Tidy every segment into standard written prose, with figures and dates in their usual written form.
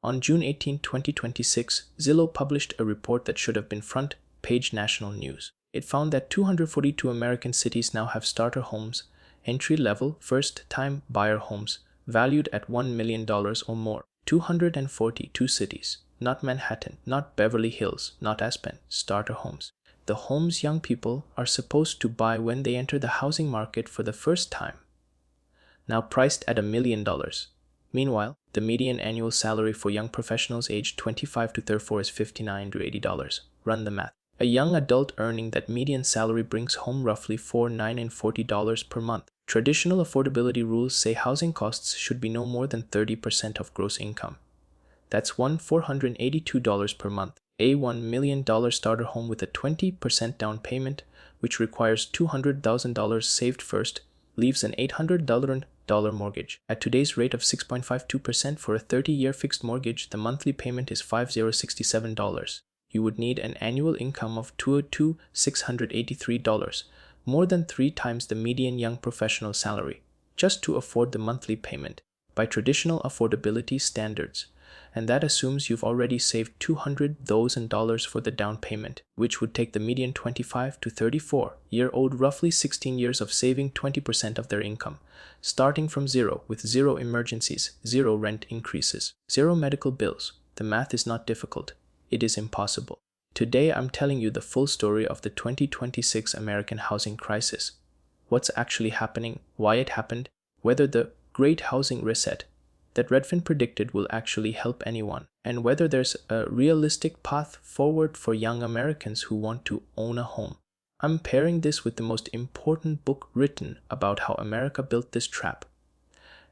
On June 18, 2026, Zillow published a report that should have been front-page national news. It found that 242 American cities now have starter homes, entry-level, first-time buyer homes, valued at $1 million or more. 242 cities, not Manhattan, not Beverly Hills, not Aspen, starter homes. The homes young people are supposed to buy when they enter the housing market for the first time. Now priced at $1 million. Meanwhile, the median annual salary for young professionals aged 25 to 34 is $59 to $80. Run the math. A young adult earning that median salary brings home roughly $49 and $40 per month. Traditional affordability rules say housing costs should be no more than 30% of gross income. That's $482 per month. A $1 million starter home with a 20% down payment, which requires $200,000 saved first, leaves an $800 mortgage. At today's rate of 6.52% for a 30-year fixed mortgage, the monthly payment is $5,067. You would need an annual income of $202,683, more than 3 times the median young professional salary, just to afford the monthly payment by traditional affordability standards. And that assumes you've already saved $200,000 for the down payment, which would take the median 25 to 34-year-old roughly 16 years of saving 20% of their income, starting from zero, with zero emergencies, zero rent increases, zero medical bills. The math is not difficult. It is impossible. Today I'm telling you the full story of the 2026 American housing crisis. What's actually happening, why it happened, whether the Great Housing Reset that Redfin predicted will actually help anyone, and whether there's a realistic path forward for young Americans who want to own a home. I'm pairing this with the most important book written about how America built this trap,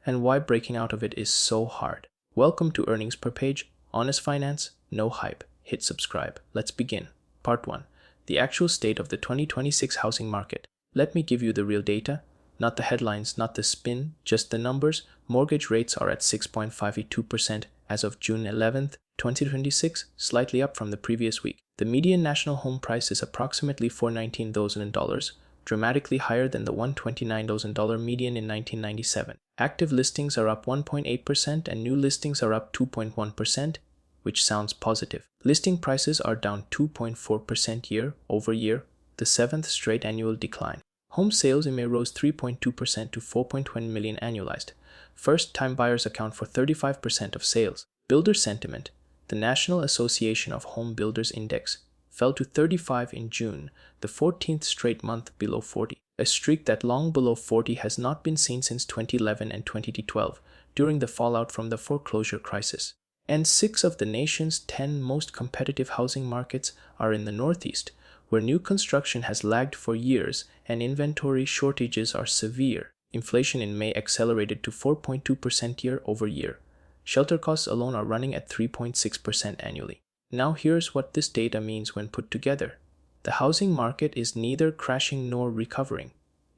and why breaking out of it is so hard. Welcome to Earnings Per Page, Honest Finance, No Hype. Hit subscribe. Let's begin. Part 1. The actual state of the 2026 housing market. Let me give you the real data. Not the headlines, not the spin, just the numbers. Mortgage rates are at 6.52% as of June 11th, 2026, slightly up from the previous week. The median national home price is approximately $419,000, dramatically higher than the $129,000 median in 1997. Active listings are up 1.8% and new listings are up 2.1%, which sounds positive. Listing prices are down 2.4% year over year, the 7th straight annual decline. Home sales in May rose 3.2% to 4.1 million annualized. First-time buyers account for 35% of sales. Builder sentiment, the National Association of Home Builders Index, fell to 35 in June, the 14th straight month below 40. A streak that long below 40 has not been seen since 2011 and 2012, during the fallout from the foreclosure crisis. And 6 of the nation's 10 most competitive housing markets are in the Northeast, where new construction has lagged for years and inventory shortages are severe. Inflation in May accelerated to 4.2% year over year. Shelter costs alone are running at 3.6% annually. Now here's what this data means when put together. The housing market is neither crashing nor recovering.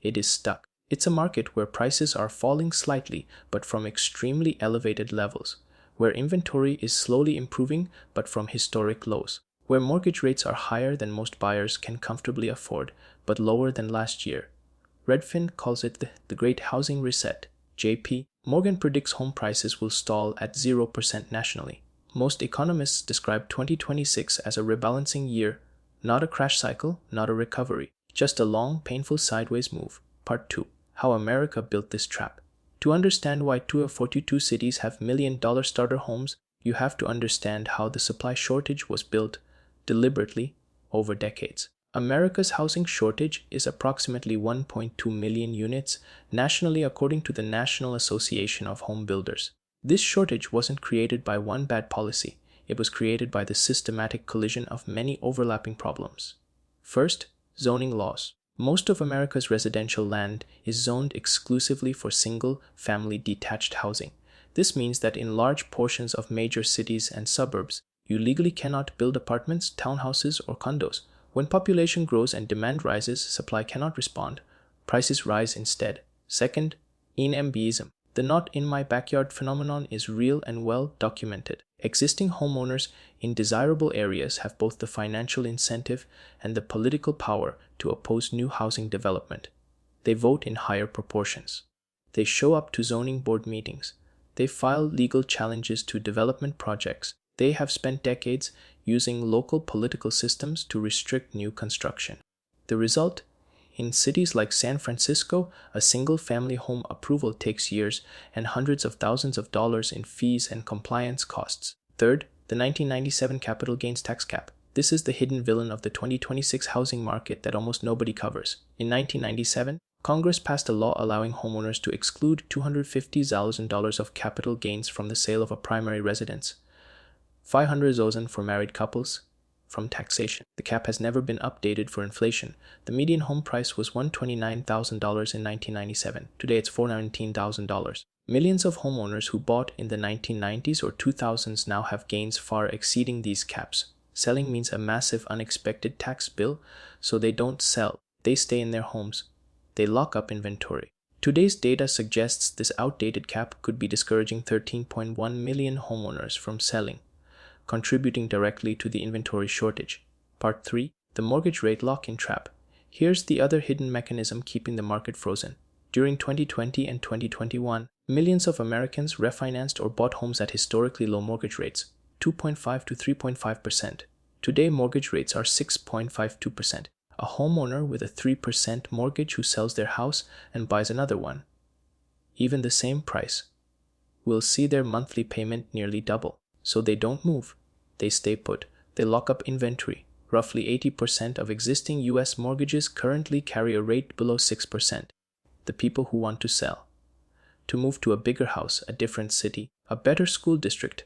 It is stuck. It's a market where prices are falling slightly, but from extremely elevated levels, where inventory is slowly improving but from historic lows, where mortgage rates are higher than most buyers can comfortably afford but lower than last year. Redfin calls it the Great Housing Reset. JP Morgan predicts home prices will stall at 0% nationally. Most economists describe 2026 as a rebalancing year, not a crash cycle, not a recovery, just a long, painful sideways move. Part 2. How America built this trap. To understand why 242 cities have million-dollar starter homes, you have to understand how the supply shortage was built deliberately over decades. America's housing shortage is approximately 1.2 million units nationally, according to the National Association of Home Builders. This shortage wasn't created by one bad policy. It was created by the systematic collision of many overlapping problems. First, zoning laws. Most of America's residential land is zoned exclusively for single-family detached housing. This means that in large portions of major cities and suburbs, you legally cannot build apartments, townhouses, or condos. When population grows and demand rises, supply cannot respond. Prices rise instead. Second, NIMBYism. The not-in-my-backyard phenomenon is real and well documented. Existing homeowners in desirable areas have both the financial incentive and the political power to oppose new housing development. They vote in higher proportions. They show up to zoning board meetings. They file legal challenges to development projects. They have spent decades using local political systems to restrict new construction. The result? In cities like San Francisco, a single-family home approval takes years and hundreds of thousands of dollars in fees and compliance costs. Third, the 1997 capital gains tax cap. This is the hidden villain of the 2026 housing market that almost nobody covers. In 1997, Congress passed a law allowing homeowners to exclude $250,000 of capital gains from the sale of a primary residence, $500,000 for married couples, from taxation. The cap has never been updated for inflation. The median home price was $129,000 in 1997. Today it's $419,000. Millions of homeowners who bought in the 1990s or 2000s now have gains far exceeding these caps. Selling means a massive unexpected tax bill, so they don't sell. They stay in their homes. They lock up inventory. Today's data suggests this outdated cap could be discouraging 13.1 million homeowners from selling, contributing directly to the inventory shortage. Part 3. The mortgage rate lock-in trap. Here's the other hidden mechanism keeping the market frozen. During 2020 and 2021, millions of Americans refinanced or bought homes at historically low mortgage rates, 2.5 to 3.5%. Today, mortgage rates are 6.52%. A homeowner with a 3% mortgage who sells their house and buys another one, even the same price, will see their monthly payment nearly double. So they don't move. They stay put. They lock up inventory. Roughly 80% of existing U.S. mortgages currently carry a rate below 6%. The people who want to sell, to move to a bigger house, a different city, a better school district,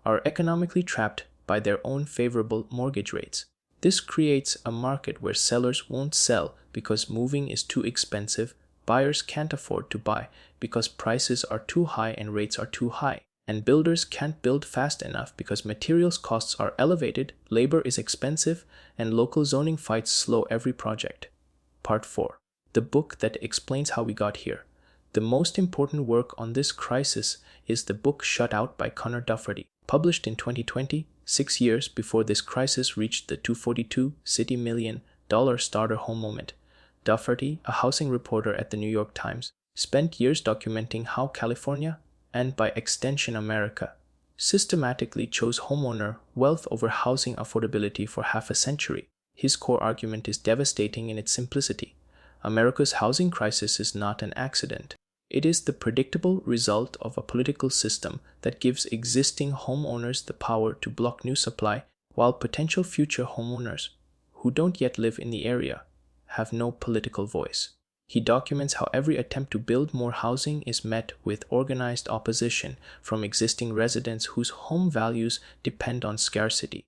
are economically trapped by their own favorable mortgage rates. This creates a market where sellers won't sell because moving is too expensive, buyers can't afford to buy because prices are too high and rates are too high, and builders can't build fast enough because materials costs are elevated, labor is expensive, and local zoning fights slow every project. Part 4. The book that explains how we got here. The most important work on this crisis is the book Shut Out by Conor Dougherty, published in 2020, 6 years before this crisis reached the $242 million starter home moment. Dougherty, a housing reporter at the New York Times, spent years documenting how California, and by extension America, systematically chose homeowner wealth over housing affordability for half a century. His core argument is devastating in its simplicity. America's housing crisis is not an accident. It is the predictable result of a political system that gives existing homeowners the power to block new supply, while potential future homeowners, who don't yet live in the area, have no political voice. He documents how every attempt to build more housing is met with organized opposition from existing residents whose home values depend on scarcity.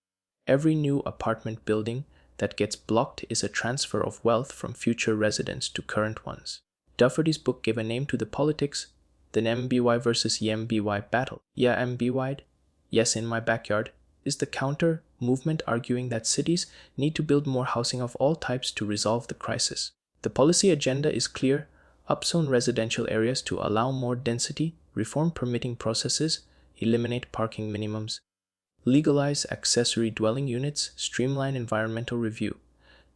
Every new apartment building that gets blocked is a transfer of wealth from future residents to current ones. Dougherty's book gave a name to the politics, the MBY versus YMBY battle. Yeah, MBY'd, yes in my backyard, is the counter movement arguing that cities need to build more housing of all types to resolve the crisis. The policy agenda is clear: upzone residential areas to allow more density, reform permitting processes, eliminate parking minimums, legalize accessory dwelling units, streamline environmental review.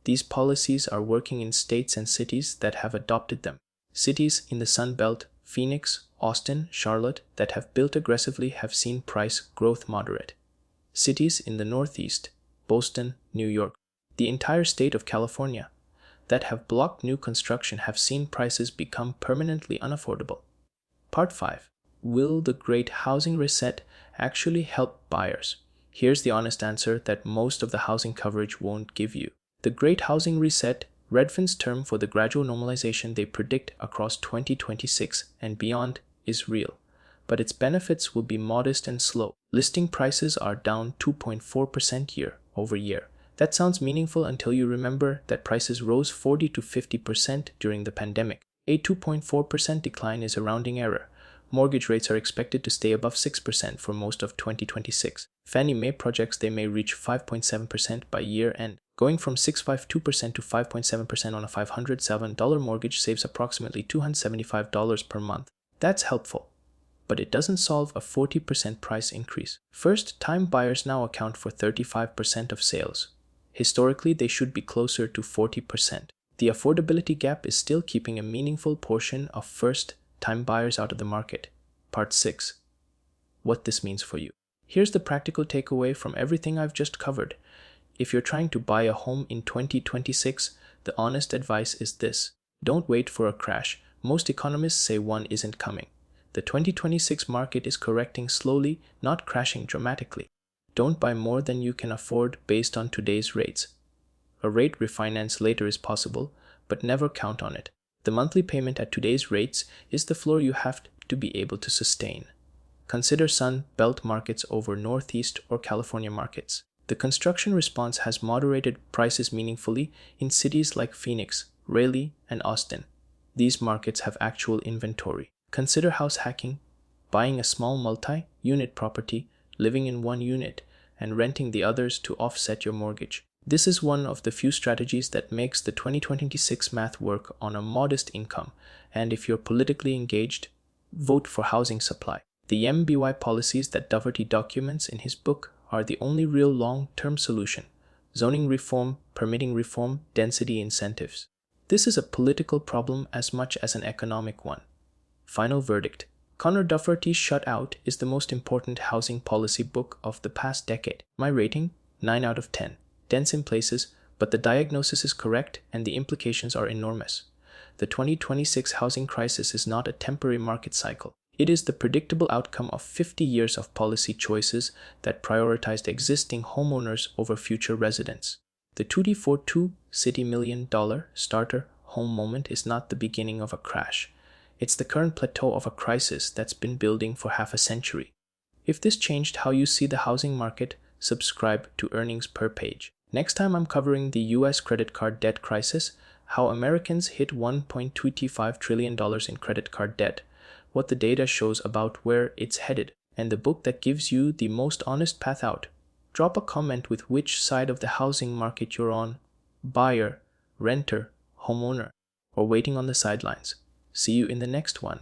These policies are working in states and cities that have adopted them. Cities in the Sun Belt, Phoenix, Austin, Charlotte, that have built aggressively have seen price growth moderate. Cities in the Northeast, Boston, New York, the entire state of California, that have blocked new construction have seen prices become permanently unaffordable. Part 5. Will the Great Housing Reset actually help buyers? Here's the honest answer that most of the housing coverage won't give you. The Great Housing Reset, Redfin's term for the gradual normalization they predict across 2026 and beyond, is real, but its benefits will be modest and slow. Listing prices are down 2.4% year over year. That sounds meaningful until you remember that prices rose 40 to 50% during the pandemic. A 2.4% decline is a rounding error. Mortgage rates are expected to stay above 6% for most of 2026. Fannie Mae projects they may reach 5.7% by year end. Going from 6.52% to 5.7% on a $507 mortgage saves approximately $275 per month. That's helpful, but it doesn't solve a 40% price increase. First-time buyers now account for 35% of sales. Historically, they should be closer to 40%. The affordability gap is still keeping a meaningful portion of first-time buyers out of the market. Part 6. What this means for you. Here's the practical takeaway from everything I've just covered. If you're trying to buy a home in 2026, the honest advice is this. Don't wait for a crash. Most economists say one isn't coming. The 2026 market is correcting slowly, not crashing dramatically. Don't buy more than you can afford based on today's rates. A rate refinance later is possible, but never count on it. The monthly payment at today's rates is the floor you have to be able to sustain. Consider Sun Belt markets over Northeast or California markets. The construction response has moderated prices meaningfully in cities like Phoenix, Raleigh, and Austin. These markets have actual inventory. Consider house hacking, buying a small multi-unit property, living in one unit, and renting the others to offset your mortgage. This is one of the few strategies that makes the 2026 math work on a modest income, and if you're politically engaged, vote for housing supply. The MBY policies that Dougherty documents in his book are the only real long-term solution. Zoning reform, permitting reform, density incentives. This is a political problem as much as an economic one. Final verdict. Conor Dougherty's Shut Out is the most important housing policy book of the past decade. My rating? 9 out of 10. Dense in places, but the diagnosis is correct and the implications are enormous. The 2026 housing crisis is not a temporary market cycle. It is the predictable outcome of 50 years of policy choices that prioritized existing homeowners over future residents. The 2D42 City $1 million starter home moment is not the beginning of a crash. It's the current plateau of a crisis that's been building for half a century. If this changed how you see the housing market, subscribe to Earnings Per Page. Next time I'm covering the US credit card debt crisis, how Americans hit $1.25 trillion in credit card debt, what the data shows about where it's headed, and the book that gives you the most honest path out. Drop a comment with which side of the housing market you're on: buyer, renter, homeowner, or waiting on the sidelines. See you in the next one.